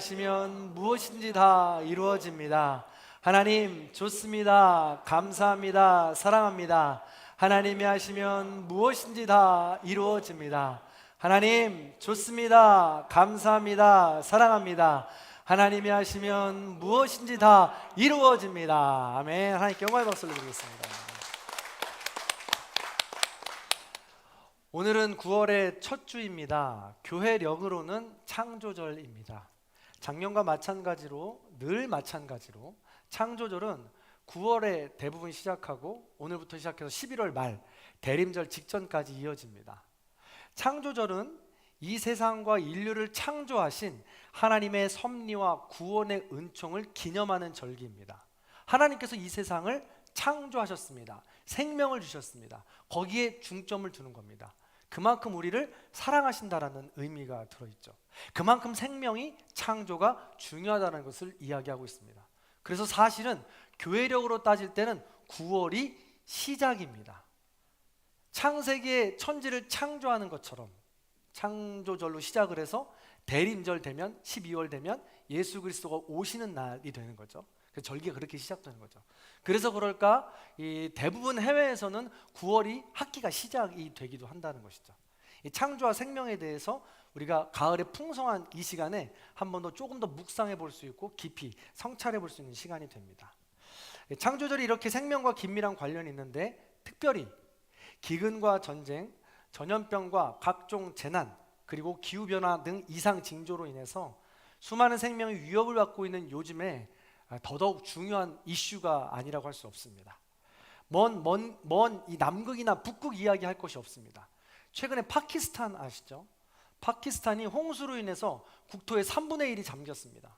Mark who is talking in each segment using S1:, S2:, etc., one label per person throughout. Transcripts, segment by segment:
S1: 하시면 무엇인지 다 이루어집니다. 하나님 좋습니다. 감사합니다. 사랑합니다. 하나님이 하시면 무엇인지 다 이루어집니다. 하나님 좋습니다. 감사합니다. 사랑합니다. 하나님이 하시면 무엇인지 다 이루어집니다. 아멘. 하나님께 영광의 박수를 드리겠습니다. 오늘은 9월의 첫 주입니다. 교회력으로는 창조절입니다. 작년과 마찬가지로 늘 마찬가지로 창조절은 9월에 대부분 시작하고 오늘부터 시작해서 11월 말 대림절 직전까지 이어집니다. 창조절은 이 세상과 인류를 창조하신 하나님의 섭리와 구원의 은총을 기념하는 절기입니다. 하나님께서 이 세상을 창조하셨습니다. 생명을 주셨습니다. 거기에 중점을 두는 겁니다. 그만큼 우리를 사랑하신다라는 의미가 들어있죠. 그만큼 생명이 창조가 중요하다는 것을 이야기하고 있습니다. 그래서 사실은 교회력으로 따질 때는 9월이 시작입니다. 창세기의 천지를 창조하는 것처럼 창조절로 시작을 해서 대림절 되면 12월 되면 예수 그리스도가 오시는 날이 되는 거죠. 절기가 그렇게 시작되는 거죠. 그래서 그럴까 이 대부분 해외에서는 9월이 학기가 시작이 되기도 한다는 것이죠. 이 창조와 생명에 대해서 우리가 가을의 풍성한 이 시간에 한 번 더 조금 더 묵상해 볼 수 있고 깊이 성찰해 볼 수 있는 시간이 됩니다. 창조절이 이렇게 생명과 긴밀한 관련이 있는데 특별히 기근과 전쟁, 전염병과 각종 재난, 그리고 기후변화 등 이상 징조로 인해서 수많은 생명이 위협을 받고 있는 요즘에 더더욱 중요한 이슈가 아니라고 할 수 없습니다. 먼 이 남극이나 북극 이야기 할 것이 없습니다. 최근에 파키스탄 아시죠? 파키스탄이 홍수로 인해서 국토의 3분의 1이 잠겼습니다.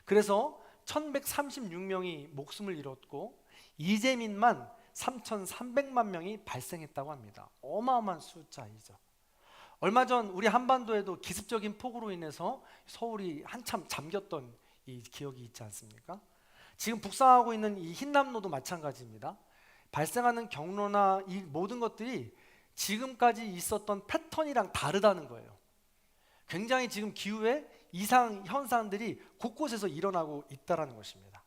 S1: 그래서 1136명이 목숨을 잃었고 이재민만 3,300만 명이 발생했다고 합니다. 어마어마한 숫자이죠. 얼마 전 우리 한반도에도 기습적인 폭우로 인해서 서울이 한참 잠겼던 이 기억이 있지 않습니까? 지금 북상하고 있는 이 흰남노도 마찬가지입니다. 발생하는 경로나 이 모든 것들이 지금까지 있었던 패턴이랑 다르다는 거예요. 굉장히 지금 기후의 이상 현상들이 곳곳에서 일어나고 있다는 것입니다.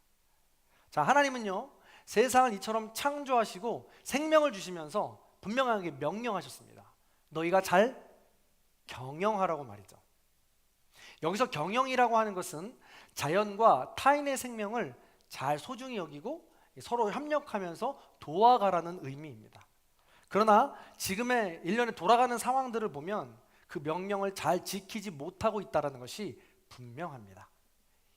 S1: 자, 하나님은요 세상을 이처럼 창조하시고 생명을 주시면서 분명하게 명령하셨습니다. 너희가 잘 경영하라고 말이죠. 여기서 경영이라고 하는 것은 자연과 타인의 생명을 잘 소중히 여기고 서로 협력하면서 도와가라는 의미입니다. 그러나 지금의 일련의 돌아가는 상황들을 보면 그 명령을 잘 지키지 못하고 있다는 것이 분명합니다.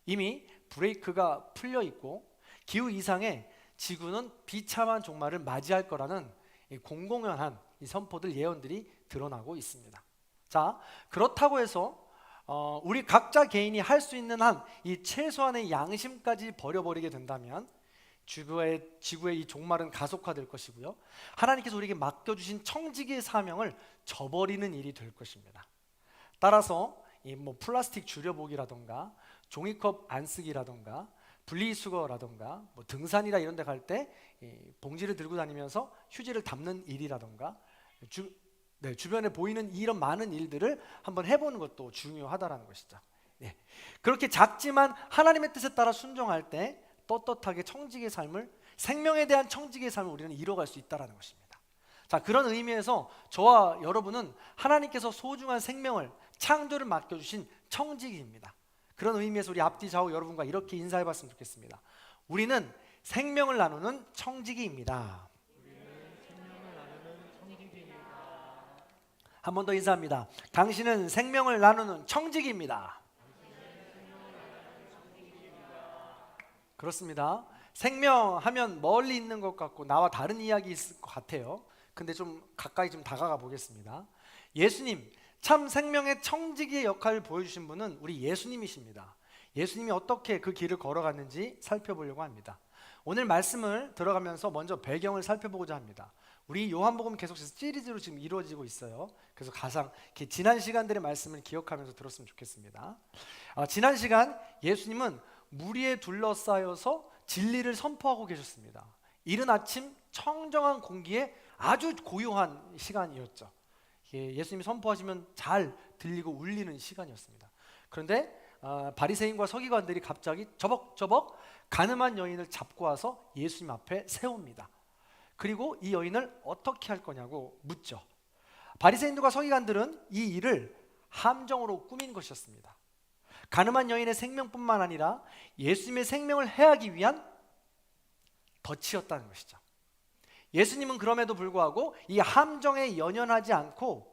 S1: 이미 브레이크가 풀려 있고 기후 이상에 지구는 비참한 종말을 맞이할 거라는 공공연한 이 선포들 예언들이 드러나고 있습니다. 자, 그렇다고 해서 우리 각자 개인이 할 수 있는 한 이 최소한의 양심까지 버려버리게 된다면 지구의 이 종말은 가속화될 것이고요. 하나님께서 우리에게 맡겨주신 청지기의 사명을 저버리는 일이 될 것입니다. 따라서 이 플라스틱 줄여보기라던가 종이컵 안 쓰기라던가 분리수거라던가 등산이나 이런 데 갈 때 봉지를 들고 다니면서 휴지를 담는 일이라던가 주변에 보이는 이런 많은 일들을 한번 해보는 것도 중요하다는 것이죠. 그렇게 작지만 하나님의 뜻에 따라 순종할 때 떳떳하게 청지기의 삶을, 생명에 대한 청지기의 삶을 우리는 이뤄갈 수 있다는 것입니다. 자, 그런 의미에서 저와 여러분은 하나님께서 소중한 생명을, 창조를 맡겨주신 청지기입니다. 그런 의미에서 우리 앞뒤 좌우 여러분과 이렇게 인사해봤으면 좋겠습니다. 우리는 생명을 나누는 청지기입니다. 한 번 더 인사합니다. 당신은 생명을 나누는 청지기입니다. 그렇습니다. 생명하면 멀리 있는 것 같고 나와 다른 이야기 있을 것 같아요. 근데 좀 가까이 좀 다가가 보겠습니다. 예수님, 참 생명의 청지기의 역할을 보여주신 분은 우리 예수님이십니다. 예수님이 어떻게 그 길을 걸어갔는지 살펴보려고 합니다. 오늘 말씀을 들어가면서 먼저 배경을 살펴보고자 합니다. 우리 요한복음 계속해서 시리즈로 지금 이루어지고 있어요. 그래서 가장 지난 시간들의 말씀을 기억하면서 들었으면 좋겠습니다. 지난 시간 예수님은 무리에 둘러싸여서 진리를 선포하고 계셨습니다. 이른 아침 청정한 공기에 아주 고요한 시간이었죠. 예수님이 선포하시면 잘 들리고 울리는 시간이었습니다. 그런데 바리새인과 서기관들이 갑자기 저벅저벅 가늠한 여인을 잡고 와서 예수님 앞에 세웁니다. 그리고 이 여인을 어떻게 할 거냐고 묻죠. 바리새인들과 서기관들은 이 일을 함정으로 꾸민 것이었습니다. 가늠한 여인의 생명뿐만 아니라 예수님의 생명을 해하기 위한 덫이었다는 것이죠. 예수님은 그럼에도 불구하고 이 함정에 연연하지 않고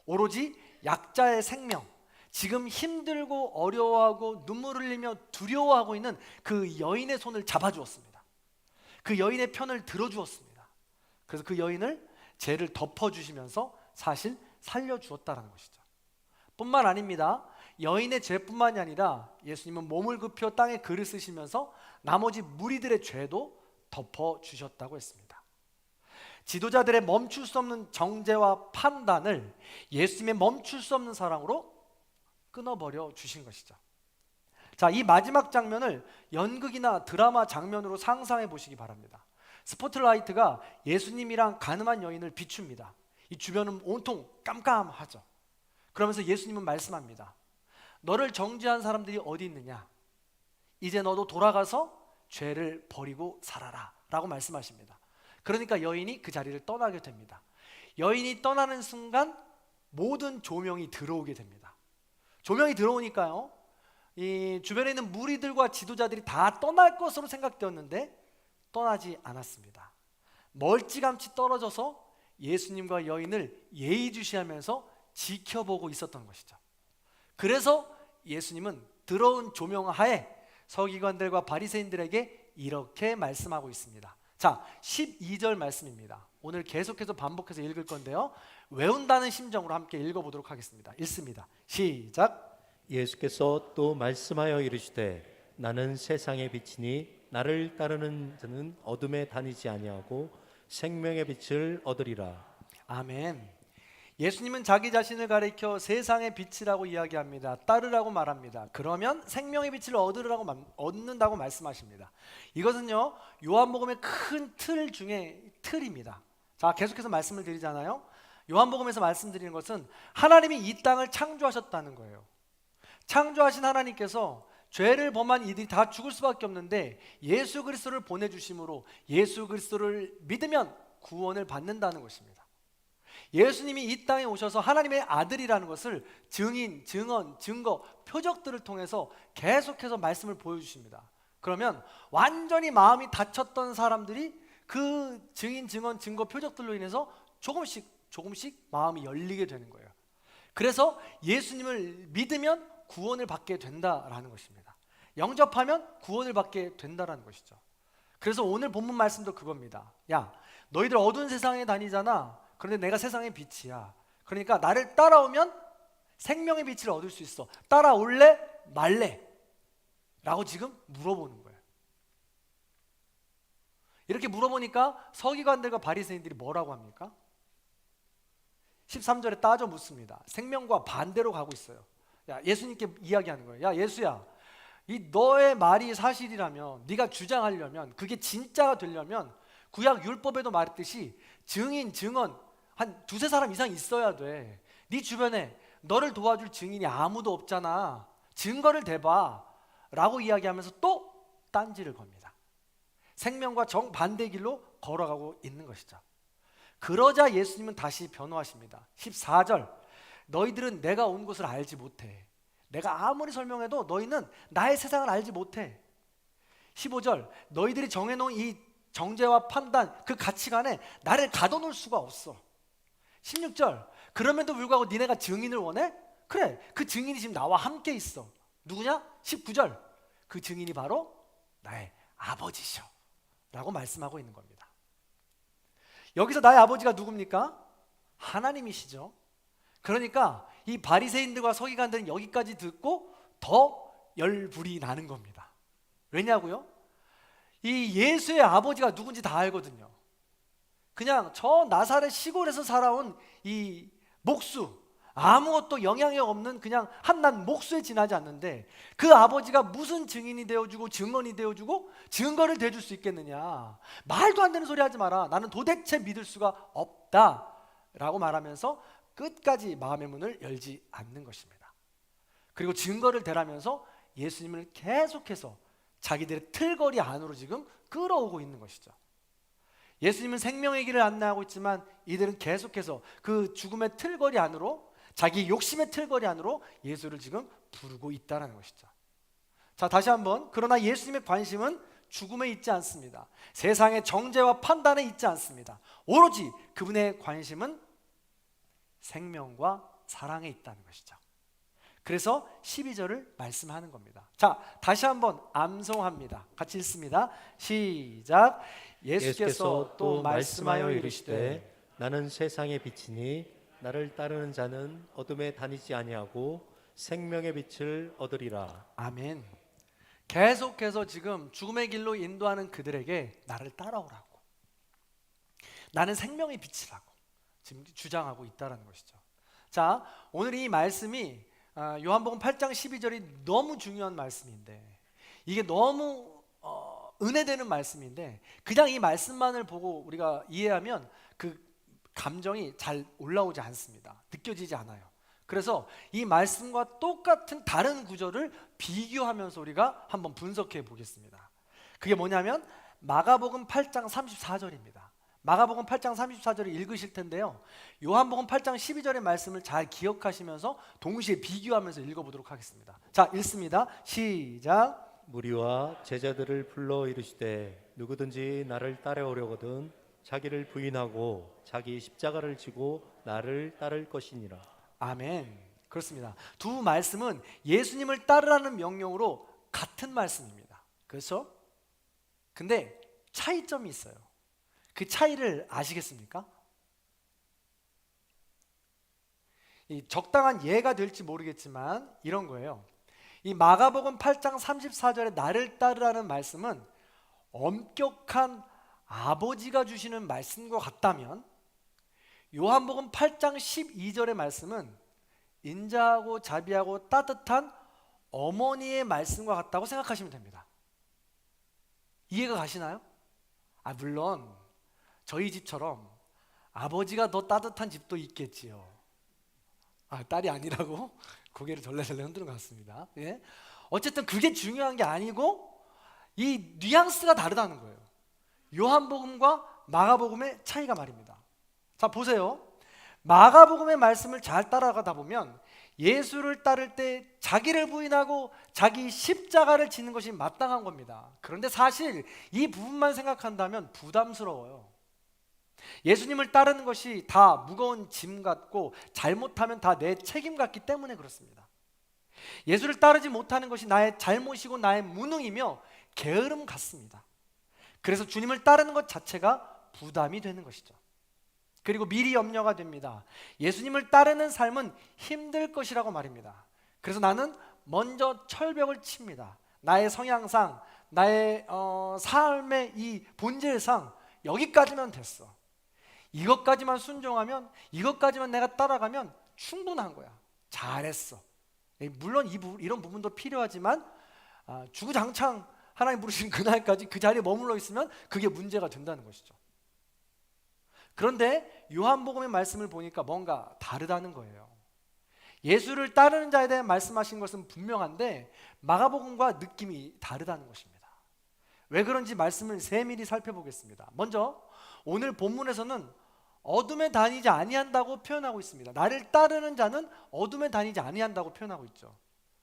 S1: 오로지 약자의 생명, 지금 힘들고 어려워하고 눈물을 흘리며 두려워하고 있는 그 여인의 손을 잡아주었습니다. 그 여인의 편을 들어주었습니다. 그래서 그 여인을 죄를 덮어주시면서 사실 살려주었다는 것이죠. 뿐만 아닙니다. 여인의 죄뿐만이 아니라 예수님은 몸을 굽혀 땅에 글을 쓰시면서 나머지 무리들의 죄도 덮어주셨다고 했습니다. 지도자들의 멈출 수 없는 정죄와 판단을 예수님의 멈출 수 없는 사랑으로 끊어버려 주신 것이죠. 자, 이 마지막 장면을 연극이나 드라마 장면으로 상상해 보시기 바랍니다. 스포트라이트가 예수님이랑 가늠한 여인을 비춥니다. 이 주변은 온통 깜깜하죠. 그러면서 예수님은 말씀합니다. 너를 정죄한 사람들이 어디 있느냐? 이제 너도 돌아가서 죄를 버리고 살아라 라고 말씀하십니다. 그러니까 여인이 그 자리를 떠나게 됩니다. 여인이 떠나는 순간 모든 조명이 들어오게 됩니다. 조명이 들어오니까요, 이 주변에 있는 무리들과 지도자들이 다 떠날 것으로 생각되었는데 떠나지 않았습니다. 멀찌감치 떨어져서 예수님과 여인을 예의주시하면서 지켜보고 있었던 것이죠. 그래서 예수님은 들어온 조명 하에 서기관들과 바리새인들에게 이렇게 말씀하고 있습니다. 자, 12절 말씀입니다. 오늘 계속해서 반복해서 읽을 건데요, 외운다는 심정으로 함께 읽어보도록 하겠습니다. 읽습니다. 시작.
S2: 예수께서 또 말씀하여 이르시되 나는 세상의 빛이니 나를 따르는 자는 어둠에 다니지 아니하고 생명의 빛을 얻으리라.
S1: 아멘. 예수님은 자기 자신을 가리켜 세상의 빛이라고 이야기합니다. 따르라고 말합니다. 그러면 생명의 빛을 얻는다고 말씀하십니다. 이것은요, 요한복음의 큰 틀 중에 틀입니다. 자, 계속해서 말씀을 드리잖아요. 요한복음에서 말씀드리는 것은 하나님이 이 땅을 창조하셨다는 거예요. 창조하신 하나님께서 죄를 범한 이들이 다 죽을 수밖에 없는데 예수 그리스도를 보내주심으로 예수 그리스도를 믿으면 구원을 받는다는 것입니다. 예수님이 이 땅에 오셔서 하나님의 아들이라는 것을 증인, 증언, 증거, 표적들을 통해서 계속해서 말씀을 보여주십니다. 그러면 완전히 마음이 닫혔던 사람들이 그 증인, 증언, 증거, 표적들로 인해서 조금씩 마음이 열리게 되는 거예요. 그래서 예수님을 믿으면 구원을 받게 된다라는 것입니다. 영접하면 구원을 받게 된다라는 것이죠. 그래서 오늘 본문 말씀도 그겁니다. 야, 너희들 어두운 세상에 다니잖아. 그런데 내가 세상의 빛이야. 그러니까 나를 따라오면 생명의 빛을 얻을 수 있어. 따라올래? 말래? 라고 지금 물어보는 거예요. 이렇게 물어보니까 서기관들과 바리새인들이 뭐라고 합니까? 13절에 따져 묻습니다. 생명과 반대로 가고 있어요. 야, 예수님께 이야기하는 거예요. 야, 예수야, 이 너의 말이 사실이라면, 네가 주장하려면, 그게 진짜가 되려면 구약 율법에도 말했듯이 증인, 증언 한 두세 사람 이상 있어야 돼. 네 주변에 너를 도와줄 증인이 아무도 없잖아. 증거를 대봐 라고 이야기하면서 또 딴지를 겁니다. 생명과 정반대 길로 걸어가고 있는 것이죠. 그러자 예수님은 다시 변호하십니다. 14절, 너희들은 내가 온 곳을 알지 못해. 내가 아무리 설명해도 너희는 나의 세상을 알지 못해. 15절, 너희들이 정해놓은 이 정죄와 판단, 그 가치관에 나를 가둬놓을 수가 없어. 16절, 그럼에도 불구하고 니네가 증인을 원해? 그래, 그 증인이 지금 나와 함께 있어. 누구냐? 19절, 그 증인이 바로 나의 아버지셔 라고 말씀하고 있는 겁니다. 여기서 나의 아버지가 누굽니까? 하나님이시죠. 그러니까 이 바리새인들과 서기관들은 여기까지 듣고 더 열불이 나는 겁니다. 왜냐고요? 이 예수의 아버지가 누군지 다 알거든요. 그냥 저 나사렛 시골에서 살아온 이 목수, 아무것도 영향력 없는 그냥 한낱 목수에 지나지 않는데 그 아버지가 무슨 증인이 되어주고 증언이 되어주고 증거를 대줄 수 있겠느냐. 말도 안 되는 소리 하지 마라. 나는 도대체 믿을 수가 없다 라고 말하면서 끝까지 마음의 문을 열지 않는 것입니다. 그리고 증거를 대라면서 예수님을 계속해서 자기들의 틀거리 안으로 지금 끌어오고 있는 것이죠. 예수님은 생명의 길을 안내하고 있지만 이들은 계속해서 그 죽음의 틀거리 안으로, 자기 욕심의 틀거리 안으로 예수를 지금 부르고 있다는 것이죠. 자, 다시 한번, 그러나 예수님의 관심은 죽음에 있지 않습니다. 세상의 정죄와 판단에 있지 않습니다. 오로지 그분의 관심은 생명과 사랑에 있다는 것이죠. 그래서 12절을 말씀하는 겁니다. 자, 다시 한번 암송합니다. 같이 읽습니다. 시작. 예수께서 또 말씀하여 이르시되
S2: 나는 세상의 빛이니 나를 따르는 자는 어둠에 다니지 아니하고 생명의 빛을 얻으리라.
S1: 아멘. 계속해서 지금 죽음의 길로 인도하는 그들에게 나를 따라오라고, 나는 생명의 빛이라고 지금 주장하고 있다는 것이죠. 자, 오늘 이 말씀이 요한복음 8장 12절이 너무 중요한 말씀인데, 이게 너무 은혜되는 말씀인데, 그냥 이 말씀만을 보고 우리가 이해하면 그 감정이 잘 올라오지 않습니다. 느껴지지 않아요. 그래서 이 말씀과 똑같은 다른 구절을 비교하면서 우리가 한번 분석해 보겠습니다. 그게 뭐냐면 마가복음 8장 34절입니다. 마가복음 8장 34절을 읽으실 텐데요, 요한복음 8장 12절의 말씀을 잘 기억하시면서 동시에 비교하면서 읽어보도록 하겠습니다. 자, 읽습니다. 시작.
S2: 무리와 제자들을 불러 이르시되 누구든지 나를 따라오려거든 자기를 부인하고 자기 십자가를 지고 나를 따를 것이니라.
S1: 아멘. 그렇습니다. 두 말씀은 예수님을 따르라는 명령으로 같은 말씀입니다. 그렇죠? 근데 차이점이 있어요. 그 차이를 아시겠습니까? 이 적당한 예가 될지 모르겠지만 이런 거예요. 이 마가복음 8장 34절에 나를 따르라는 말씀은 엄격한 아버지가 주시는 말씀과 같다면, 요한복음 8장 12절의 말씀은 인자하고 자비하고 따뜻한 어머니의 말씀과 같다고 생각하시면 됩니다. 이해가 가시나요? 물론 저희 집처럼 아버지가 더 따뜻한 집도 있겠지요. 딸이 아니라고 고개를 절레절레 흔드는 것 같습니다. 예? 어쨌든 그게 중요한 게 아니고 이 뉘앙스가 다르다는 거예요. 요한복음과 마가복음의 차이가 말입니다. 자, 보세요. 마가복음의 말씀을 잘 따라가다 보면 예수를 따를 때 자기를 부인하고 자기 십자가를 지는 것이 마땅한 겁니다. 그런데 사실 이 부분만 생각한다면 부담스러워요. 예수님을 따르는 것이 다 무거운 짐 같고 잘못하면 다 내 책임 같기 때문에 그렇습니다. 예수를 따르지 못하는 것이 나의 잘못이고 나의 무능이며 게으름 같습니다. 그래서 주님을 따르는 것 자체가 부담이 되는 것이죠. 그리고 미리 염려가 됩니다. 예수님을 따르는 삶은 힘들 것이라고 말입니다. 그래서 나는 먼저 철벽을 칩니다. 나의 성향상, 나의 삶의 이 본질상 여기까지면 됐어. 이것까지만 순종하면, 이것까지만 내가 따라가면 충분한 거야. 잘했어. 물론 이런 부분도 필요하지만 주구장창 하나님 부르신 그날까지 그 자리에 머물러 있으면 그게 문제가 된다는 것이죠. 그런데 요한복음의 말씀을 보니까 뭔가 다르다는 거예요. 예수를 따르는 자에 대해 말씀하신 것은 분명한데 마가복음과 느낌이 다르다는 것입니다. 왜 그런지 말씀을 세밀히 살펴보겠습니다. 먼저 오늘 본문에서는 어둠에 다니지 아니한다고 표현하고 있습니다. 나를 따르는 자는 어둠에 다니지 아니한다고 표현하고 있죠.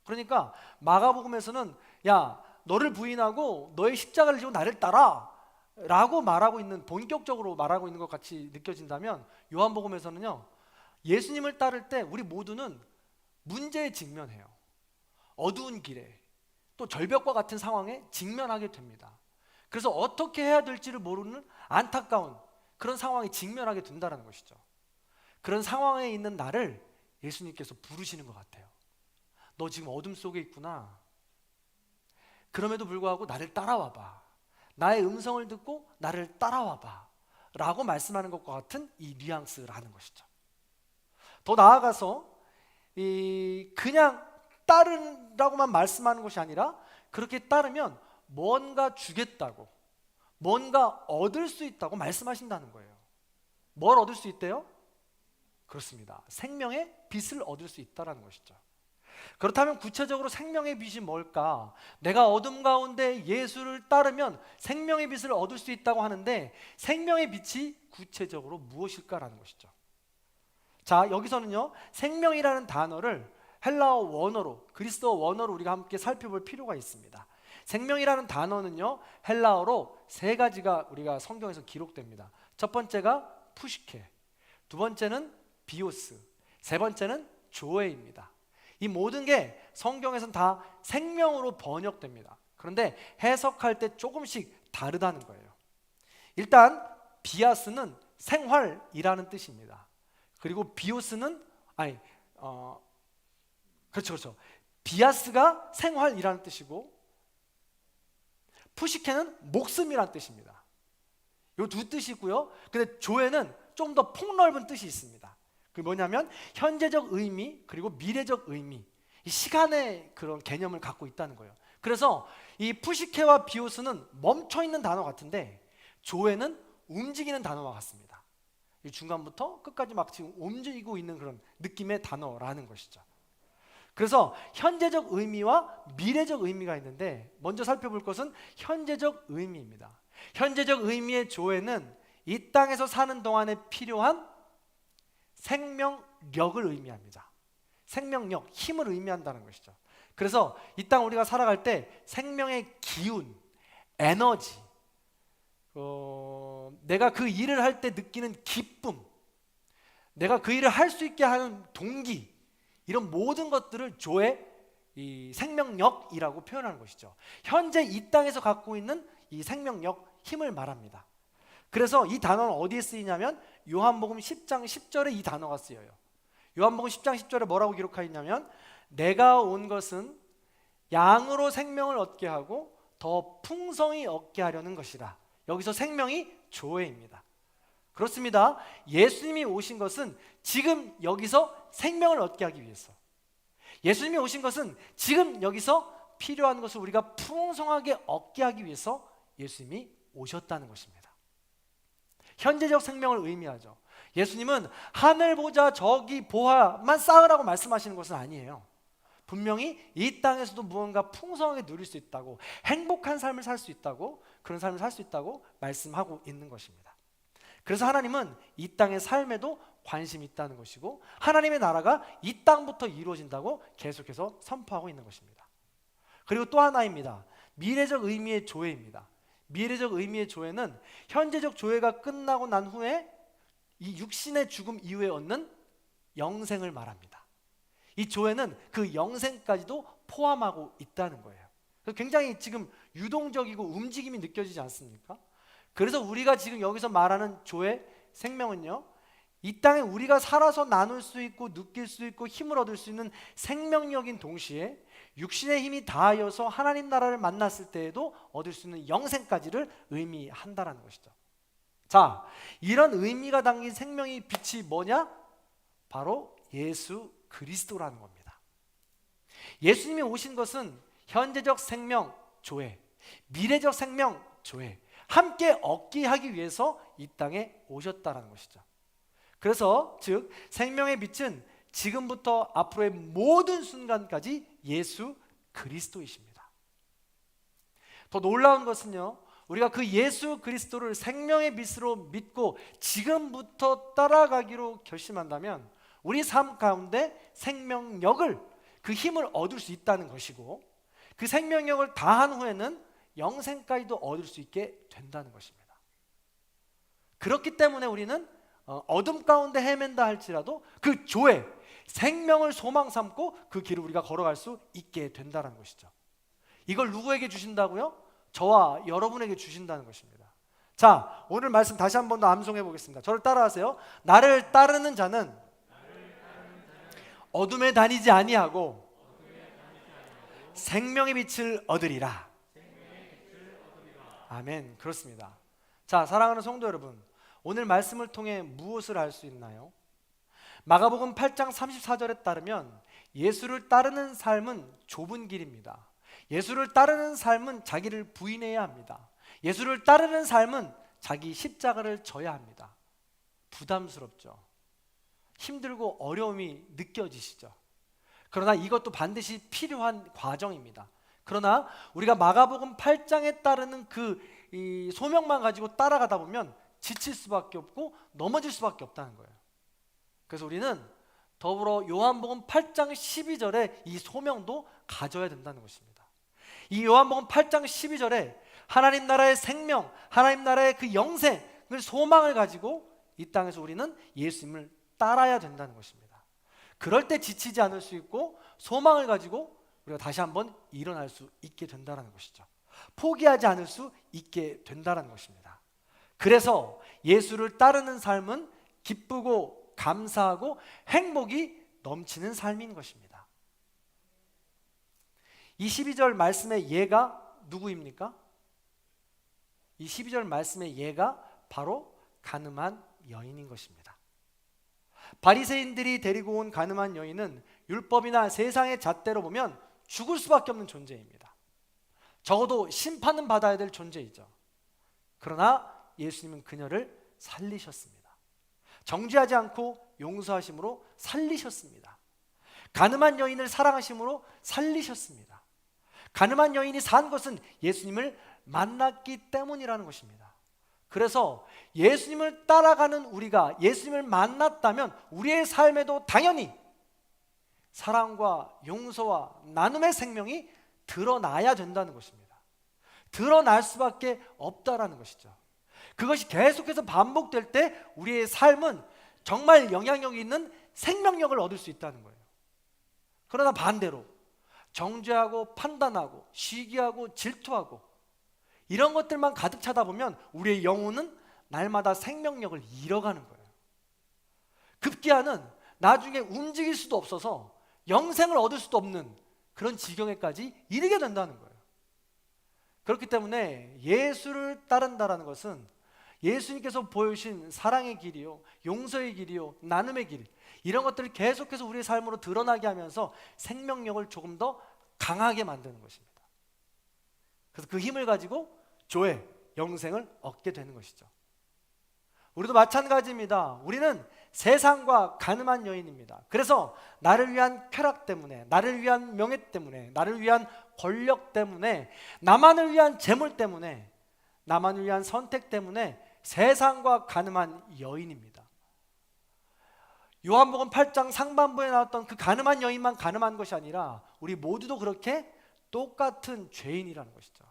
S1: 그러니까 마가복음에서는 야, 너를 부인하고 너의 십자가를 지고 나를 따라 라고 말하고 있는, 본격적으로 말하고 있는 것 같이 느껴진다면, 요한복음에서는요, 예수님을 따를 때 우리 모두는 문제에 직면해요. 어두운 길에, 또 절벽과 같은 상황에 직면하게 됩니다. 그래서 어떻게 해야 될지를 모르는 안타까운 그런 상황에 직면하게 된다는 것이죠. 그런 상황에 있는 나를 예수님께서 부르시는 것 같아요. 너 지금 어둠 속에 있구나. 그럼에도 불구하고 나를 따라와봐. 나의 음성을 듣고 나를 따라와봐 라고 말씀하는 것과 같은 이 뉘앙스라는 것이죠. 더 나아가서 그냥 따르라고만 말씀하는 것이 아니라 그렇게 따르면 뭔가 주겠다고, 뭔가 얻을 수 있다고 말씀하신다는 거예요. 뭘 얻을 수 있대요? 그렇습니다. 생명의 빛을 얻을 수 있다는 것이죠. 그렇다면 구체적으로 생명의 빛이 뭘까? 내가 어둠 가운데 예수를 따르면 생명의 빛을 얻을 수 있다고 하는데 생명의 빛이 구체적으로 무엇일까라는 것이죠. 자, 여기서는요, 생명이라는 단어를 헬라어 원어로, 그리스어 원어로 우리가 함께 살펴볼 필요가 있습니다. 생명이라는 단어는요, 헬라어로 세 가지가 우리가 성경에서 기록됩니다. 첫 번째가 푸시케, 두 번째는 비오스, 세 번째는 조에입니다. 이 모든 게 성경에서는 다 생명으로 번역됩니다. 그런데 해석할 때 조금씩 다르다는 거예요. 일단 비아스는 생활이라는 뜻입니다. 그리고 비오스는 그렇죠. 비아스가 생활이라는 뜻이고 푸시케는 목숨이라는 뜻입니다. 이 두 뜻이 있고요. 근데 조에는 좀 더 폭넓은 뜻이 있습니다. 그게 뭐냐면 현재적 의미 그리고 미래적 의미, 이 시간의 그런 개념을 갖고 있다는 거예요. 그래서 이 푸시케와 비오스는 멈춰 있는 단어 같은데 조에는 움직이는 단어와 같습니다. 이 중간부터 끝까지 막 지금 움직이고 있는 그런 느낌의 단어라는 것이죠. 그래서 현재적 의미와 미래적 의미가 있는데 먼저 살펴볼 것은 현재적 의미입니다. 현재적 의미의 조에는 이 땅에서 사는 동안에 필요한 생명력을 의미합니다. 생명력, 힘을 의미한다는 것이죠. 그래서 이 땅 우리가 살아갈 때 생명의 기운, 에너지, 내가 그 일을 할 때 느끼는 기쁨, 내가 그 일을 할 수 있게 하는 동기, 이런 모든 것들을 조의 이 생명력이라고 표현하는 것이죠. 현재 이 땅에서 갖고 있는 이 생명력, 힘을 말합니다. 그래서 이 단어는 어디에 쓰이냐면 요한복음 10장 10절에 이 단어가 쓰여요. 요한복음 10장 10절에 뭐라고 기록하여 있냐면 내가 온 것은 양으로 생명을 얻게 하고 더 풍성히 얻게 하려는 것이라. 여기서 생명이 조회입니다. 그렇습니다. 예수님이 오신 것은 지금 여기서 생명을 얻게 하기 위해서, 예수님이 오신 것은 지금 여기서 필요한 것을 우리가 풍성하게 얻게 하기 위해서 예수님이 오셨다는 것입니다. 현재적 생명을 의미하죠. 예수님은 하늘 보자 저기 보아만 쌓으라고 말씀하시는 것은 아니에요. 분명히 이 땅에서도 무언가 풍성하게 누릴 수 있다고, 행복한 삶을 살 수 있다고, 그런 삶을 살 수 있다고 말씀하고 있는 것입니다. 그래서 하나님은 이 땅의 삶에도 관심이 있다는 것이고 하나님의 나라가 이 땅부터 이루어진다고 계속해서 선포하고 있는 것입니다. 그리고 또 하나입니다. 미래적 의미의 조회입니다. 미래적 의미의 조회는 현재적 조회가 끝나고 난 후에 이 육신의 죽음 이후에 얻는 영생을 말합니다. 이 조회는 그 영생까지도 포함하고 있다는 거예요. 그래서 굉장히 지금 유동적이고 움직임이 느껴지지 않습니까? 그래서 우리가 지금 여기서 말하는 조회, 생명은요, 이 땅에 우리가 살아서 나눌 수 있고 느낄 수 있고 힘을 얻을 수 있는 생명력인 동시에 육신의 힘이 다하여서 하나님 나라를 만났을 때에도 얻을 수 있는 영생까지를 의미한다라는 것이죠. 자, 이런 의미가 담긴 생명의 빛이 뭐냐? 바로 예수 그리스도라는 겁니다. 예수님이 오신 것은 현재적 생명 조회, 미래적 생명 조회, 함께 얻게 하기 위해서 이 땅에 오셨다는 것이죠. 그래서 즉 생명의 빛은 지금부터 앞으로의 모든 순간까지 예수 그리스도이십니다. 더 놀라운 것은요, 우리가 그 예수 그리스도를 생명의 빛으로 믿고 지금부터 따라가기로 결심한다면 우리 삶 가운데 생명력을, 그 힘을 얻을 수 있다는 것이고 그 생명력을 다한 후에는 영생까지도 얻을 수 있게 된다는 것입니다. 그렇기 때문에 우리는 어둠 가운데 헤맨다 할지라도 그 조회, 생명을 소망 삼고 그 길을 우리가 걸어갈 수 있게 된다는 것이죠. 이걸 누구에게 주신다고요? 저와 여러분에게 주신다는 것입니다. 자, 오늘 말씀 다시 한 번 더 암송해 보겠습니다. 저를 따라하세요. 나를 따르는 자는 어둠에 다니지 아니하고 생명의 빛을 얻으리라. 아멘. 그렇습니다. 자, 사랑하는 성도 여러분, 오늘 말씀을 통해 무엇을 알 수 있나요? 마가복음 8장 34절에 따르면 예수를 따르는 삶은 좁은 길입니다. 예수를 따르는 삶은 자기를 부인해야 합니다. 예수를 따르는 삶은 자기 십자가를 져야 합니다. 부담스럽죠. 힘들고 어려움이 느껴지시죠. 그러나 이것도 반드시 필요한 과정입니다. 그러나 우리가 마가복음 8장에 따르는 이 소명만 가지고 따라가다 보면 지칠 수밖에 없고 넘어질 수밖에 없다는 거예요. 그래서 우리는 더불어 요한복음 8장 12절에 이 소명도 가져야 된다는 것입니다. 이 요한복음 8장 12절에 하나님 나라의 생명, 하나님 나라의 그 영생을 소망을 가지고 이 땅에서 우리는 예수님을 따라야 된다는 것입니다. 그럴 때 지치지 않을 수 있고 소망을 가지고 우리가 다시 한번 일어날 수 있게 된다는 것이죠. 포기하지 않을 수 있게 된다는 것입니다. 그래서 예수를 따르는 삶은 기쁘고 감사하고 행복이 넘치는 삶인 것입니다. 이 12절 말씀의 예가 누구입니까? 이 12절 말씀의 예가 바로 가늠한 여인인 것입니다. 바리새인들이 데리고 온 가늠한 여인은 율법이나 세상의 잣대로 보면 죽을 수밖에 없는 존재입니다. 적어도 심판은 받아야 될 존재이죠. 그러나 예수님은 그녀를 살리셨습니다. 정죄하지 않고 용서하심으로 살리셨습니다. 가늠한 여인을 사랑하심으로 살리셨습니다. 가늠한 여인이 산 것은 예수님을 만났기 때문이라는 것입니다. 그래서 예수님을 따라가는 우리가 예수님을 만났다면 우리의 삶에도 당연히 사랑과 용서와 나눔의 생명이 드러나야 된다는 것입니다. 드러날 수밖에 없다라는 것이죠. 그것이 계속해서 반복될 때 우리의 삶은 정말 영향력이 있는 생명력을 얻을 수 있다는 거예요. 그러나 반대로 정죄하고 판단하고 시기하고 질투하고 이런 것들만 가득 차다 보면 우리의 영혼은 날마다 생명력을 잃어가는 거예요. 급기야는 나중에 움직일 수도 없어서 영생을 얻을 수도 없는 그런 지경에까지 이르게 된다는 거예요. 그렇기 때문에 예수를 따른다는 것은 예수님께서 보여주신 사랑의 길이요, 용서의 길이요, 나눔의 길, 이런 것들을 계속해서 우리의 삶으로 드러나게 하면서 생명력을 조금 더 강하게 만드는 것입니다. 그래서 그 힘을 가지고 조회, 영생을 얻게 되는 것이죠. 우리도 마찬가지입니다. 우리는 세상과 가늠한 여인입니다. 그래서 나를 위한 쾌락 때문에, 나를 위한 명예 때문에, 나를 위한 권력 때문에, 나만을 위한 재물 때문에, 나만을 위한 선택 때문에 세상과 가늠한 여인입니다. 요한복음 8장 상반부에 나왔던 그 가늠한 여인만 가늠한 것이 아니라 우리 모두도 그렇게 똑같은 죄인이라는 것이죠.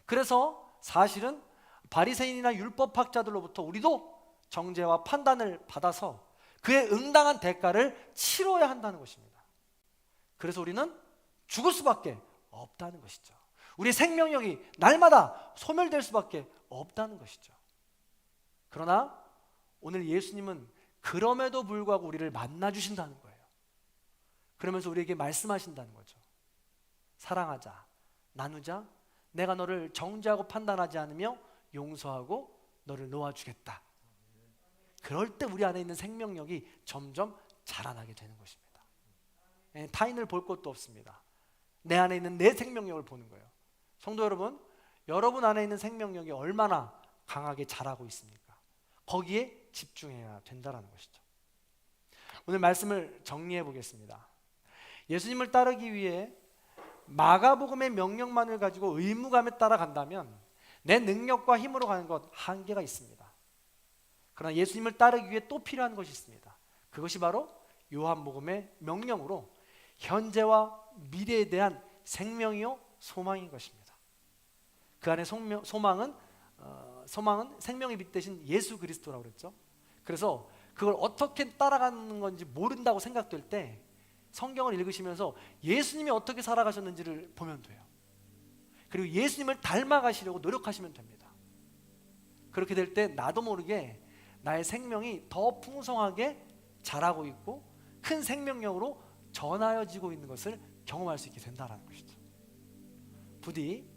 S1: 그래서 사실은 바리새인이나 율법학자들로부터 우리도 정죄와 판단을 받아서 그에 응당한 대가를 치러야 한다는 것입니다. 그래서 우리는 죽을 수밖에 없다는 것이죠. 우리의 생명력이 날마다 소멸될 수밖에 없다는 것이죠. 그러나 오늘 예수님은 그럼에도 불구하고 우리를 만나주신다는 거예요. 그러면서 우리에게 말씀하신다는 거죠. 사랑하자, 나누자, 내가 너를 정죄하고 판단하지 않으며 용서하고 너를 놓아주겠다. 그럴 때 우리 안에 있는 생명력이 점점 자라나게 되는 것입니다. 타인을 볼 것도 없습니다. 내 안에 있는 내 생명력을 보는 거예요. 성도 여러분, 여러분 안에 있는 생명력이 얼마나 강하게 자라고 있습니까? 거기에 집중해야 된다는 것이죠. 오늘 말씀을 정리해 보겠습니다. 예수님을 따르기 위해 마가복음의 명령만을 가지고 의무감에 따라간다면 내 능력과 힘으로 가는 것 한계가 있습니다. 그러나 예수님을 따르기 위해 또 필요한 것이 있습니다. 그것이 바로 요한복음의 명령으로 현재와 미래에 대한 생명이요 소망인 것입니다. 그 안에 소망은 생명의 빛 대신 예수 그리스도라고 그랬죠. 그래서 그걸 어떻게 따라가는 건지 모른다고 생각될 때 성경을 읽으시면서 예수님이 어떻게 살아가셨는지를 보면 돼요. 그리고 예수님을 닮아가시려고 노력하시면 됩니다. 그렇게 될 때 나도 모르게 나의 생명이 더 풍성하게 자라고 있고 큰 생명력으로 전하여지고 있는 것을 경험할 수 있게 된다는 것이죠. 부디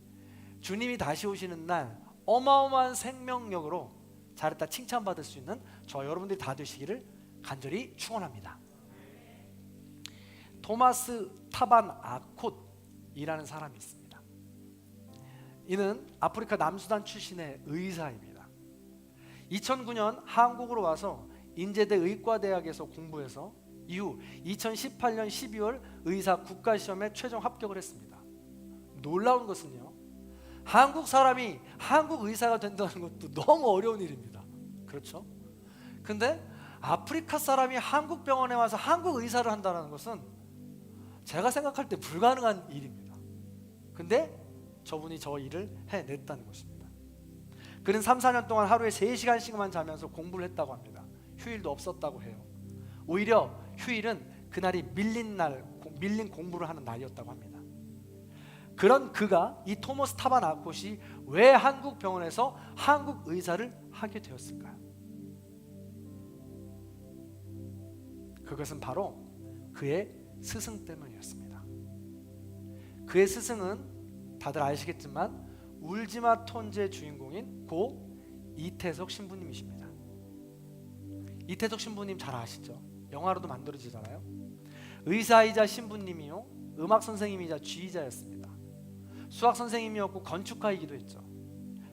S1: 주님이 다시 오시는 날 어마어마한 생명력으로 잘했다 칭찬받을 수 있는 저와 여러분들이 다 되시기를 간절히 축원합니다. 토마스 타반 아콧이라는 사람이 있습니다. 이는 아프리카 남수단 출신의 의사입니다. 2009년 한국으로 와서 인제대 의과대학에서 공부해서 이후 2018년 12월 의사 국가시험에 최종 합격을 했습니다. 놀라운 것은요, 한국 사람이 한국 의사가 된다는 것도 너무 어려운 일입니다. 그렇죠? 근데 아프리카 사람이 한국 병원에 와서 한국 의사를 한다는 것은 제가 생각할 때 불가능한 일입니다. 근데 저분이 저 일을 해냈다는 것입니다. 그는 3, 4년 동안 하루에 3시간씩만 자면서 공부를 했다고 합니다. 휴일도 없었다고 해요. 오히려 휴일은 그날이 밀린 공부를 하는 날이었다고 합니다. 그런 그가, 이 토머스 타반 아콧이 왜 한국 병원에서 한국 의사를 하게 되었을까요? 그것은 바로 그의 스승 때문이었습니다. 그의 스승은 다들 아시겠지만 울지마 톤제 주인공인 고 이태석 신부님이십니다. 이태석 신부님 잘 아시죠? 영화로도 만들어지잖아요. 의사이자 신부님이요, 음악 선생님이자 지휘자였습니다. 수학 선생님이었고 건축가이기도 했죠.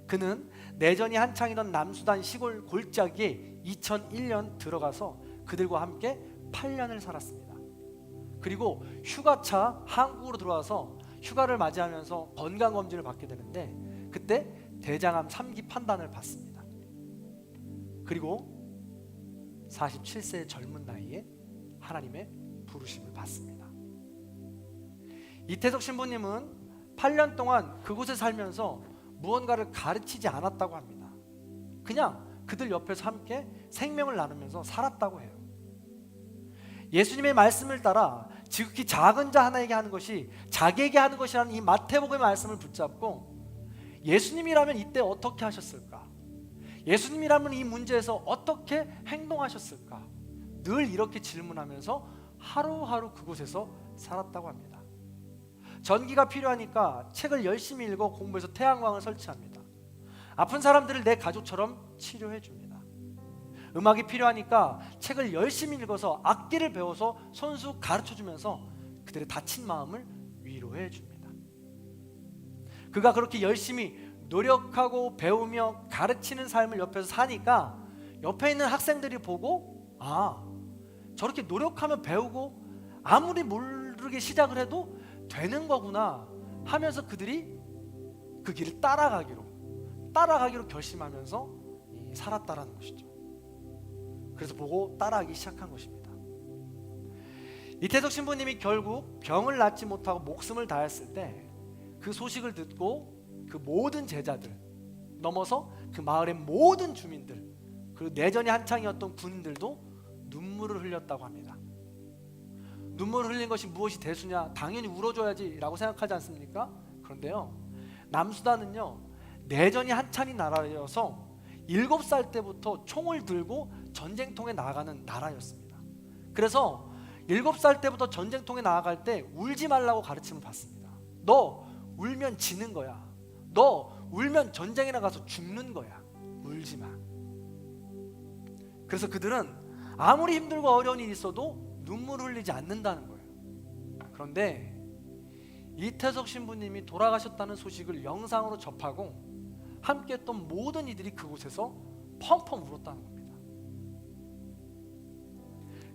S1: 그는 내전이 한창이던 남수단 시골 골짜기에 2001년 들어가서 그들과 함께 8년을 살았습니다. 그리고 휴가차 한국으로 들어와서 휴가를 맞이하면서 건강검진을 받게 되는데 그때 대장암 3기 판단을 받습니다. 그리고 47세의 젊은 나이에 하나님의 부르심을 받습니다. 이태석 신부님은 8년 동안 그곳에 살면서 무언가를 가르치지 않았다고 합니다. 그냥 그들 옆에서 함께 생명을 나누면서 살았다고 해요. 예수님의 말씀을 따라 지극히 작은 자 하나에게 하는 것이 자기에게 하는 것이라는 이 마태복음의 말씀을 붙잡고, 예수님이라면 이때 어떻게 하셨을까? 예수님이라면 이 문제에서 어떻게 행동하셨을까? 늘 이렇게 질문하면서 하루하루 그곳에서 살았다고 합니다. 전기가 필요하니까 책을 열심히 읽어 공부해서 태양광을 설치합니다. 아픈 사람들을 내 가족처럼 치료해 줍니다. 음악이 필요하니까 책을 열심히 읽어서 악기를 배워서 손수 가르쳐 주면서 그들의 다친 마음을 위로해 줍니다. 그가 그렇게 열심히 노력하고 배우며 가르치는 삶을 옆에서 사니까 옆에 있는 학생들이 보고, 아, 저렇게 노력하며 배우고 아무리 모르게 시작을 해도 되는 거구나 하면서 그들이 그 길을 따라가기로 결심하면서 살았다라는 것이죠. 그래서 보고 따라하기 시작한 것입니다. 이태석 신부님이 결국 병을 낫지 못하고 목숨을 다했을 때 그 소식을 듣고 그 모든 제자들 넘어서 그 마을의 모든 주민들, 그리고 내전이 한창이었던 군인들도 눈물을 흘렸다고 합니다. 눈물을 흘린 것이 무엇이 대수냐? 당연히 울어줘야지 라고 생각하지 않습니까? 그런데요, 남수단은요 내전이 한창인 나라여서 7살 때부터 총을 들고 전쟁통에 나아가는 나라였습니다. 그래서 7살 때부터 전쟁통에 나아갈 때 울지 말라고 가르침을 받습니다. 너 울면 지는 거야. 너 울면 전쟁에 나가서 죽는 거야. 울지 마. 그래서 그들은 아무리 힘들고 어려운 일이 있어도 눈물을 흘리지 않는다는 거예요. 그런데 이태석 신부님이 돌아가셨다는 소식을 영상으로 접하고 함께 했던 모든 이들이 그곳에서 펑펑 울었다는 겁니다.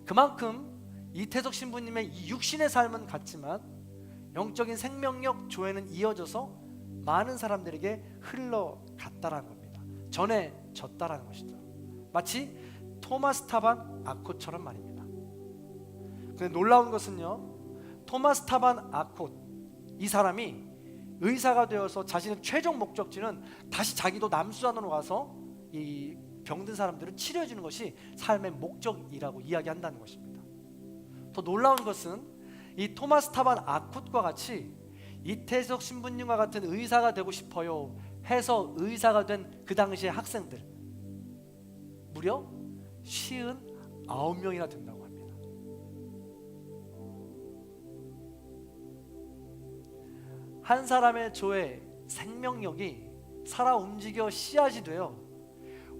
S1: 그만큼 이태석 신부님의 이 육신의 삶은 같지만 영적인 생명력 조회는 이어져서 많은 사람들에게 흘러갔다라는 겁니다. 전해졌다라는 것이죠. 마치 토마스 타반 아콧처럼 말입니다. 근데 놀라운 것은요, 토마스 타반 아콧, 이 사람이 의사가 되어서 자신의 최종 목적지는 다시 자기도 남수단으로 가서 이 병든 사람들을 치료해 주는 것이 삶의 목적이라고 이야기한다는 것입니다. 더 놀라운 것은 이 토마스 타반 아콧과 같이 이태석 신부님과 같은 의사가 되고 싶어요 해서 의사가 된 그 당시의 학생들 무려 59명이나 된다고 합니다. 한 사람의 조에 생명력이 살아 움직여 씨앗이 되어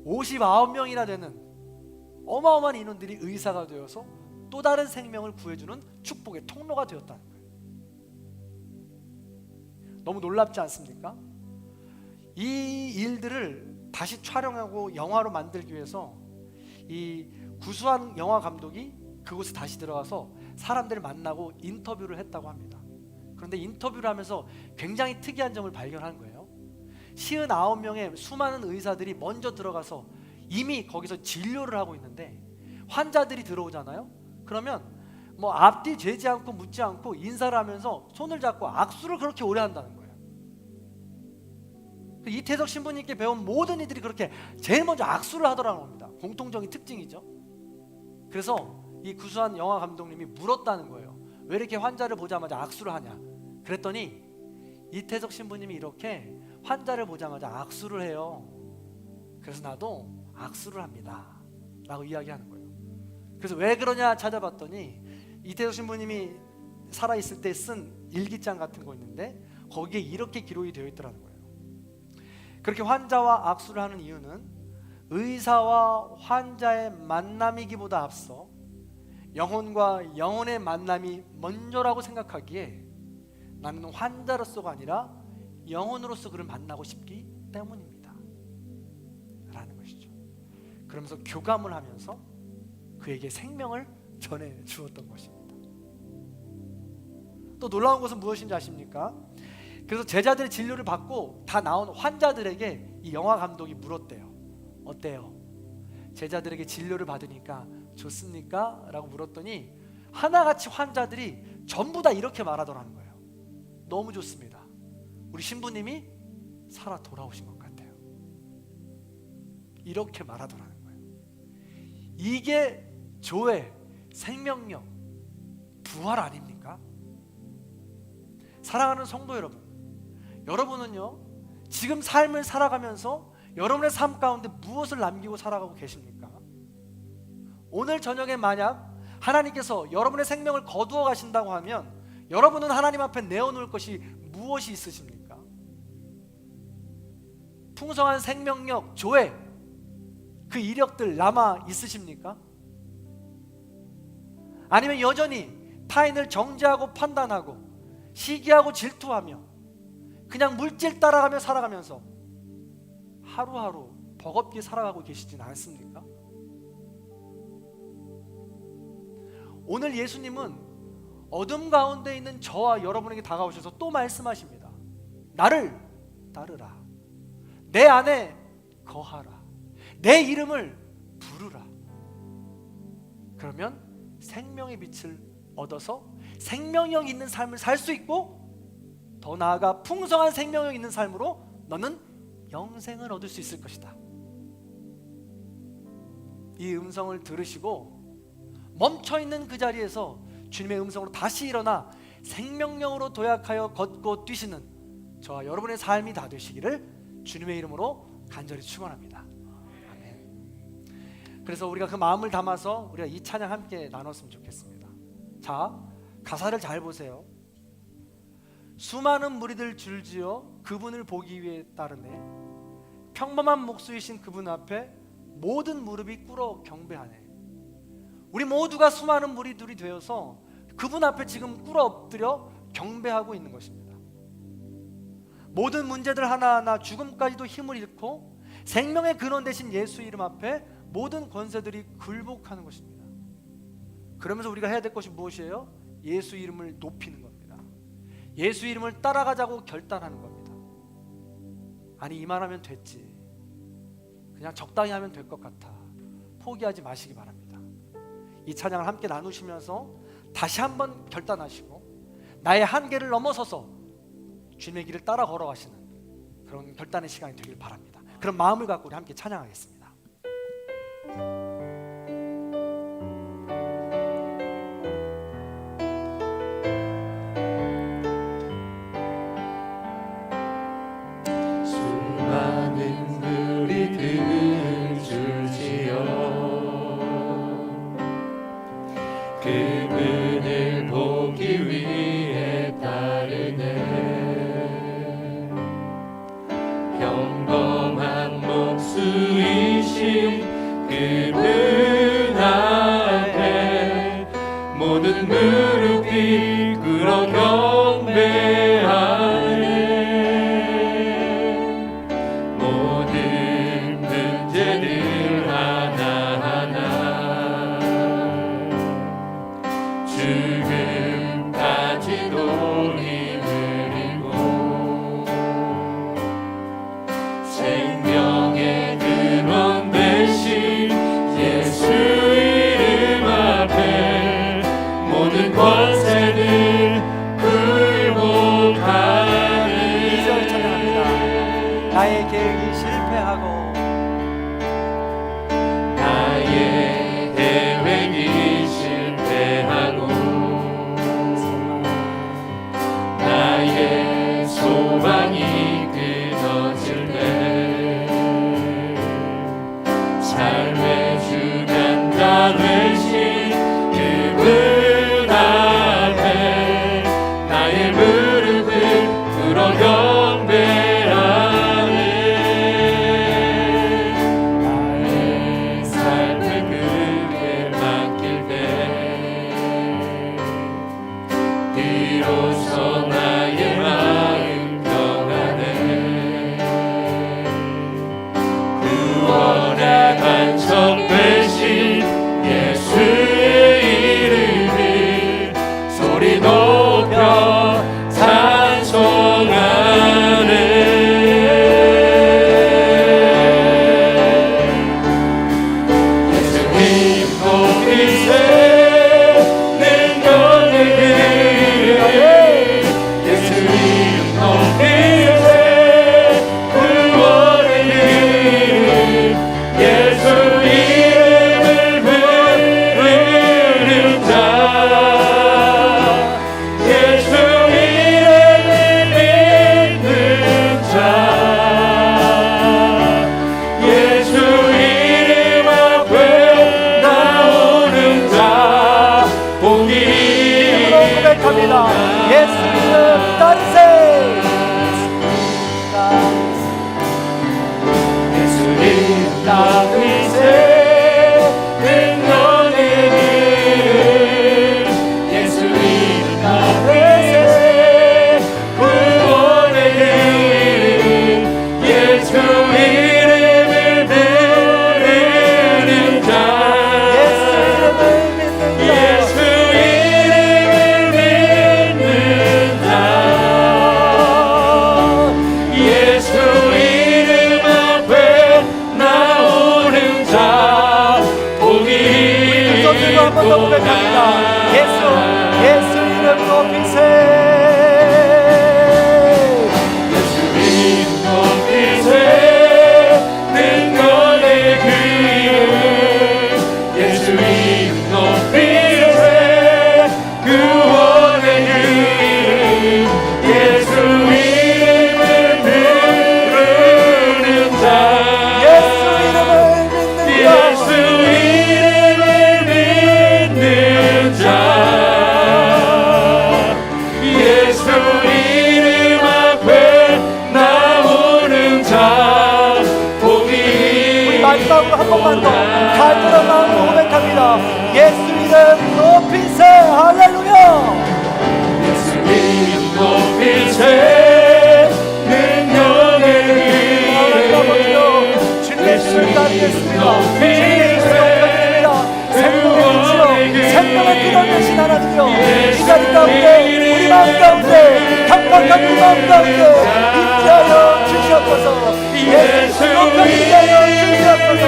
S1: 59명이나 되는 어마어마한 인원들이 의사가 되어서 또 다른 생명을 구해주는 축복의 통로가 되었다는 거예요. 너무 놀랍지 않습니까? 이 일들을 다시 촬영하고 영화로 만들기 위해서 이 구수한 영화 감독이 그곳에 다시 들어가서 사람들을 만나고 인터뷰를 했다고 합니다. 그런데 인터뷰를 하면서 굉장히 특이한 점을 발견한 거예요. 59명의 수많은 의사들이 먼저 들어가서 이미 거기서 진료를 하고 있는데 환자들이 들어오잖아요. 그러면 뭐 앞뒤 재지 않고 묻지 않고 인사를 하면서 손을 잡고 악수를 그렇게 오래 한다는 거예요. 이태석 신부님께 배운 모든 이들이 그렇게 제일 먼저 악수를 하더라는 겁니다. 공통적인 특징이죠. 그래서 이 구수한 영화 감독님이 물었다는 거예요. 왜 이렇게 환자를 보자마자 악수를 하냐? 그랬더니 이태석 신부님이 이렇게 환자를 보자마자 악수를 해요. 그래서 나도 악수를 합니다 라고 이야기하는 거예요. 그래서 왜 그러냐 찾아봤더니 이태석 신부님이 살아있을 때 쓴 일기장 같은 거 있는데 거기에 이렇게 기록이 되어 있더라는 거예요. 그렇게 환자와 악수를 하는 이유는 의사와 환자의 만남이기보다 앞서 영혼과 영혼의 만남이 먼저라고 생각하기에 나는 환자로서가 아니라 영혼으로서 그를 만나고 싶기 때문입니다 라는 것이죠. 그러면서 교감을 하면서 그에게 생명을 전해 주었던 것입니다. 또 놀라운 것은 무엇인지 아십니까? 그래서 제자들의 진료를 받고 다 나온 환자들에게 이 영화 감독이 물었대요. 어때요? 제자들에게 진료를 받으니까 좋습니까? 라고 물었더니 하나같이 환자들이 전부 다 이렇게 말하더라는 거예요. 너무 좋습니다. 우리 신부님이 살아 돌아오신 것 같아요. 이렇게 말하더라는 거예요. 이게 조의 생명력, 부활 아닙니까? 사랑하는 성도 여러분, 여러분은요 지금 삶을 살아가면서 여러분의 삶 가운데 무엇을 남기고 살아가고 계십니까? 오늘 저녁에 만약 하나님께서 여러분의 생명을 거두어 가신다고 하면 여러분은 하나님 앞에 내어놓을 것이 무엇이 있으십니까? 풍성한 생명력, 조회, 그 이력들 남아 있으십니까? 아니면 여전히 타인을 정죄하고 판단하고 시기하고 질투하며 그냥 물질 따라가며 살아가면서 하루하루 버겁게 살아가고 계시진 않습니까? 오늘 예수님은 어둠 가운데 있는 저와 여러분에게 다가오셔서 또 말씀하십니다. 나를 따르라. 내 안에 거하라. 내 이름을 부르라. 그러면 생명의 빛을 얻어서 생명력 있는 삶을 살 수 있고 더 나아가 풍성한 생명력 있는 삶으로 너는 영생을 얻을 수 있을 것이다. 이 음성을 들으시고 멈춰있는 그 자리에서 주님의 음성으로 다시 일어나 생명력으로 도약하여 걷고 뛰시는 저와 여러분의 삶이 다 되시기를 주님의 이름으로 간절히 축원합니다. 아멘. 그래서 우리가 그 마음을 담아서 우리가 이 찬양 함께 나눴으면 좋겠습니다. 자, 가사를 잘 보세요. 수많은 무리들 줄지어 그분을 보기 위해 따르네. 평범한 목수이신 그분 앞에 모든 무릎이 꿇어 경배하네. 우리 모두가 수많은 무리들이 되어서 그분 앞에 지금 꿇어 엎드려 경배하고 있는 것입니다. 모든 문제들 하나하나 죽음까지도 힘을 잃고 생명의 근원 되신 예수 이름 앞에 모든 권세들이 굴복하는 것입니다. 그러면서 우리가 해야 될 것이 무엇이에요? 예수 이름을 높이는 겁니다. 예수 이름을 따라가자고 결단하는 겁니다. 아니 이만하면 됐지, 그냥 적당히 하면 될 것 같아, 포기하지 마시기 바랍니다. 이 찬양을 함께 나누시면서 다시 한번 결단하시고 나의 한계를 넘어서서 주님의 길을 따라 걸어가시는 그런 결단의 시간이 되길 바랍니다. 그런 마음을 갖고 우리 함께 찬양하겠습니다.
S2: 수많은 무리들 줄지어 그분을 보기 위해 따르네. 평범한 목수이신 그분 앞에 모든 무릎이 꿇어 경배하네. 모든 문제들 하나하나
S1: 나의 계획이 실패하고
S3: 나의 계획이 실패하고 나의 소망이 끊어질 때 삶의 주관자 되신 그분 앞에 나의 무릎을 꿇어 경배하네. 나의 삶을 그에 맡길 때 비로소 나의 마음 평안해. 구원의 반석 되신 예수의 이름을 소리 높여 찬송하네. 예수님 높이세 능력의 길 예수님 높이세 구원의 길 예수 이름을 부르는 자 예수 이름을 믿는 자 예수 이름 앞에 나오는 자 복이
S1: 이름으로 고백합니다. 예수 이름 따르세.
S3: 예수님 따르세 능력의 길 예수님 따르세 구원의 길 예수 이름을 부르는 자
S1: 예수 이름을 믿는
S3: 예수 이름을 믿는 자 예수 이름 앞에 나오는 자 복이
S1: 손들고 한 번 더 고백합니다. 예수 이름 높이세.
S3: 예수님 높이세 능력의 길 예수님 높이세 구원의 길 예수 이름을 부르는 자
S1: 예수 이름을 믿는
S3: 예수 이름을 믿는 자 예수 이름 앞에 나오는 자 복이
S1: 우리 마지막으로 한 번만 더 간절한 마음으로 고백합니다. 예수 이름 높이세. 할렐루야.
S3: 예수님 높이세 능력의
S1: 하나님 아버지요, 주님의 이름을 따르겠습니다. 주님의 이름을 높여드립니다. 생명의 빛이요, 생명을 끊어내신 하나님이요, 이 자리 가운데 우리 마음 가운데 강박한 우리 마음 가운데 임재하여 주시옵소서. 예수 높여드리게 하여 주시옵소서.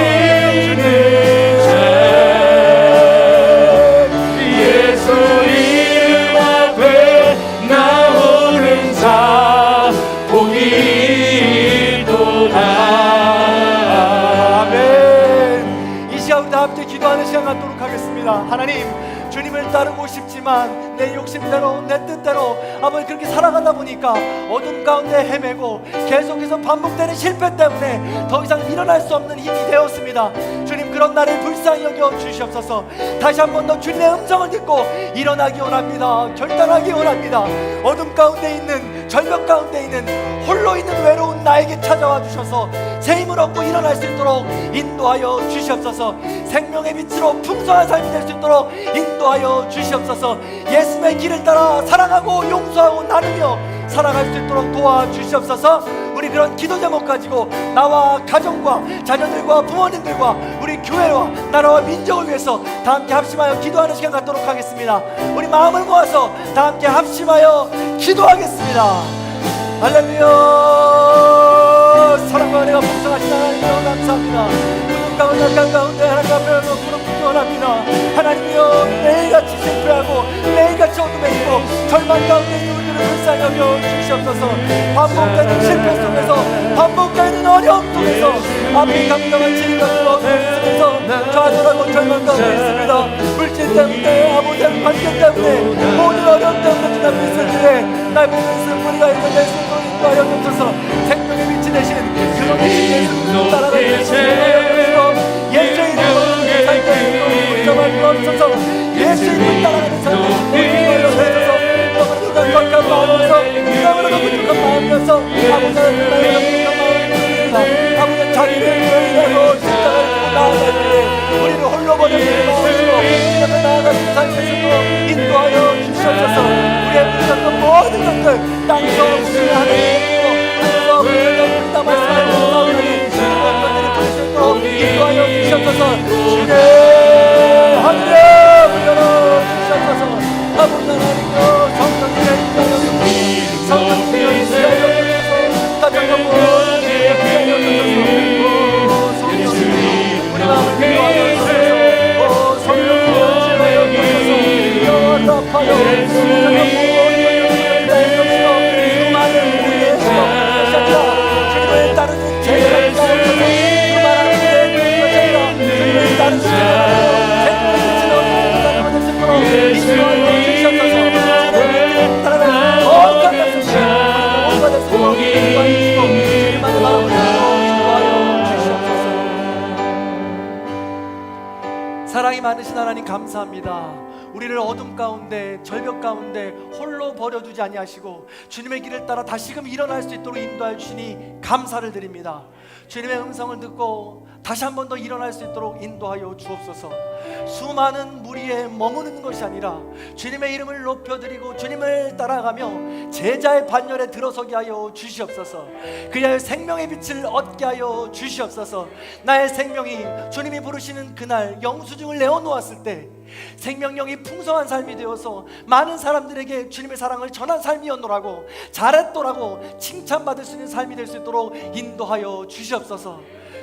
S3: 예수 이름 앞에 나오는 자 복이 있도다.
S1: 아멘. 이 시간 우리 다 함께 기도하는 시간 갖도록 하겠습니다. 하나님, 주님을 따르고 싶지만 내 욕심대로 내 뜻대로 아버지 그렇게 살아가다 보니까 어둠 가운데 헤매고 계속해서 반복되는 실패 때문에 더 이상 일어날 수 없는 힘이 되었습니다. 주님, 그런 나를 불쌍히 여겨 주시옵소서. 다시 한 번 더 주님의 음성을 듣고 일어나기 원합니다. 결단하기 원합니다. 어둠 가운데 있는, 절벽 가운데 있는, 홀로 있는 외로운 나에게 찾아와 주셔서 새 힘을 얻고 일어날 수 있도록 인도하여 주시옵소서. 생명의 빛으로 풍성한 삶이 될 수 있도록 인도하여 주시옵소서. 예수의 길을 따라 사랑하고 용서하고 나누며 살아갈 수 있도록 도와주시옵소서. 우리 그런 기도 제목 가지고 나와 가정과 자녀들과 부모님들과 우리 교회와 나라와 민족을 위해서 다 함께 합심하여 기도하는 시간 갖도록 하겠습니다. 우리 마음을 모아서 다 함께 합심하여 기도하겠습니다. 할렐루야. 사랑과 은혜가 풍성하신 하나님이여 감사합니다. 구름 가운데 악한 가운데 하나님 앞에 무릎 꿇기 원합니다. 하나님이여, 매일같이 실패하고 매일같이 어둠에 있고 절망 가운데 있는 우리들을 불쌍히 여겨 주시옵소서. 반복되는 실패 속에서 반복되는 어려움 속에서 앞이 감당할 질병과 어려움 속에서 좌절하고 절망하고 있습니다. 물질 때문에 아버지 관계 때문에 모든 어려움 때문에 지난 있을때 날 보면서 우리가 있는 내 스스로 인도하여 주옵소서. 생명의 빛이 되신 그런 빛이 예수를 따라가는 예수의 이름으로 삶의 붙잡아 주옵소서. 예수의 이름을 따라가는 삶의 인도하여 주옵소서. 너무나 거룩한 마음이어서 너무나 부족한 마음이어서 아버지 하나님 나의 부족한 마음입니다. 아버지 자기를 위하여 십자가를 지고 나아갈 때 우리를 홀로 버려주지 마시고 이렇게 나아가는 삶의 스스로 인도하여 주시옵소서. 우리의 부족한 모든 것들 땅에서 우리 하나님께서 하늘에서 우리가 다 말씀하고 나오니 주님의 것들이 보이시고 인도하여 주시옵소서. 주님 하늘에 불러러 주시옵소서. 아버지 하나님여 성령님의 인도하여 주시옵소서. 성령님의 인도하여 주시옵소서. 가정과 모든 인도하여 주시옵소서. 성령님 우리 마음을 인도하여 주시옵소서. 성령님 인도하여 주시옵소서. 영원히 아파요 수많은 우리의 시험을 주님을 따르는 제자를 주님을 따르는 생명의 빛을 얻는 생명을 인도하여 주시옵소서. 주님을 따르는 거룩한 백성들 모두가 됐으므로 인도하여 주시고 주님만을 바라보시고 인도하여 주시옵소서. 사랑이 많으신 하나님 감사합니다. 우리를 어둠 가운데 절벽 가운데 홀로 버려두지 아니하시고 주님의 길을 따라 다시금 일어날 수 있도록 인도하여 주시니 감사를 드립니다. 주님의 음성을 듣고 다시 한 번 더 일어날 수 있도록 인도하여 주옵소서. 수많은 무리에 머무는 것이 아니라 주님의 이름을 높여드리고 주님을 따라가며 제자의 반열에 들어서게 하여 주시옵소서. 그리하여 생명의 빛을 얻게 하여 주시옵소서. 나의 생명이 주님이 부르시는 그날 영수증을 내어놓았을 때 생명력이 풍성한 삶이 되어서 많은 사람들에게 주님의 사랑을 전한 삶이었노라고 잘했더라고 칭찬받을 수 있는 삶이 될 수 있도록 인도하여 주시옵소서.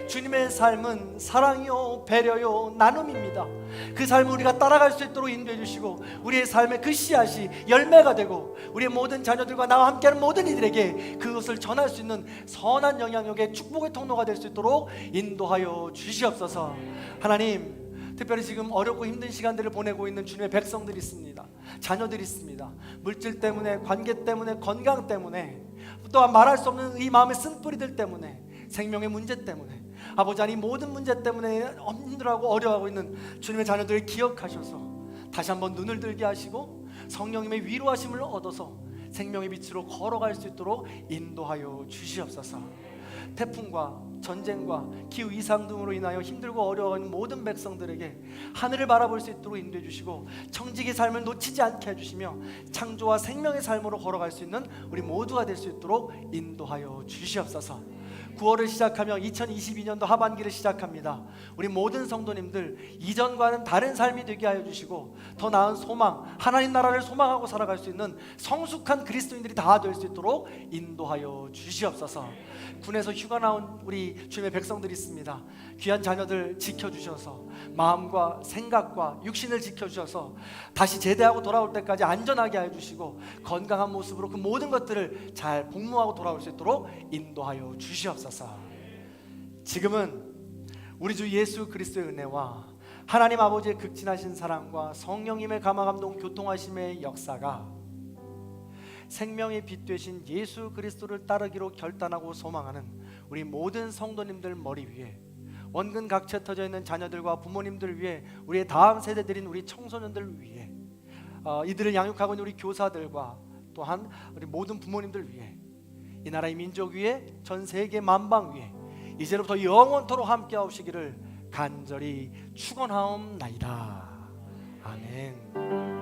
S1: 주님의 삶은 사랑이요 배려요 나눔입니다. 그 삶을 우리가 따라갈 수 있도록 인도해 주시고 우리의 삶의 그 씨앗이 열매가 되고 우리의 모든 자녀들과 나와 함께하는 모든 이들에게 그것을 전할 수 있는 선한 영향력의 축복의 통로가 될 수 있도록 인도하여 주시옵소서. 하나님 특별히 지금 어렵고 힘든 시간들을 보내고 있는 주님의 백성들이 있습니다. 자녀들이 있습니다. 물질 때문에 관계 때문에 건강 때문에 또한 말할 수 없는 이 마음의 쓴뿌리들 때문에 생명의 문제 때문에 아버지 하나님 모든 문제 때문에 힘들어하고 어려워하고 있는 주님의 자녀들을 기억하셔서 다시 한번 눈을 들게 하시고 성령님의 위로하심을 얻어서 생명의 빛으로 걸어갈 수 있도록 인도하여 주시옵소서. 태풍과 전쟁과 기후 이상 등으로 인하여 힘들고 어려워하는 모든 백성들에게 하늘을 바라볼 수 있도록 인도해 주시고 청지기 삶을 놓치지 않게 해주시며 창조와 생명의 삶으로 걸어갈 수 있는 우리 모두가 될 수 있도록 인도하여 주시옵소서. 9월을 시작하며 2022년도 하반기를 시작합니다. 우리 모든 성도님들 이전과는 다른 삶이 되게 하여 주시고 더 나은 소망, 하나님 나라를 소망하고 살아갈 수 있는 성숙한 그리스도인들이 다 될 수 있도록 인도하여 주시옵소서. 군에서 휴가 나온 우리 주님의 백성들이 있습니다. 귀한 자녀들 지켜주셔서 마음과 생각과 육신을 지켜주셔서 다시 제대하고 돌아올 때까지 안전하게 해주시고 건강한 모습으로 그 모든 것들을 잘 복무하고 돌아올 수 있도록 인도하여 주시옵소서. 지금은 우리 주 예수 그리스도의 은혜와 하나님 아버지의 극진하신 사랑과 성령님의 감화감동 교통하심의 역사가 생명의 빛 되신 예수 그리스도를 따르기로 결단하고 소망하는 우리 모든 성도님들 머리 위에 원근 각처에 터져 있는 자녀들과 부모님들 위해 우리의 다음 세대들인 우리 청소년들 위해 이들을 양육하고 있는 우리 교사들과 또한 우리 모든 부모님들 위해 이 나라의 민족 위에 전 세계 만방 위에 이제로부터 영원토록 함께하시기를 간절히 축원하옵나이다. 아멘.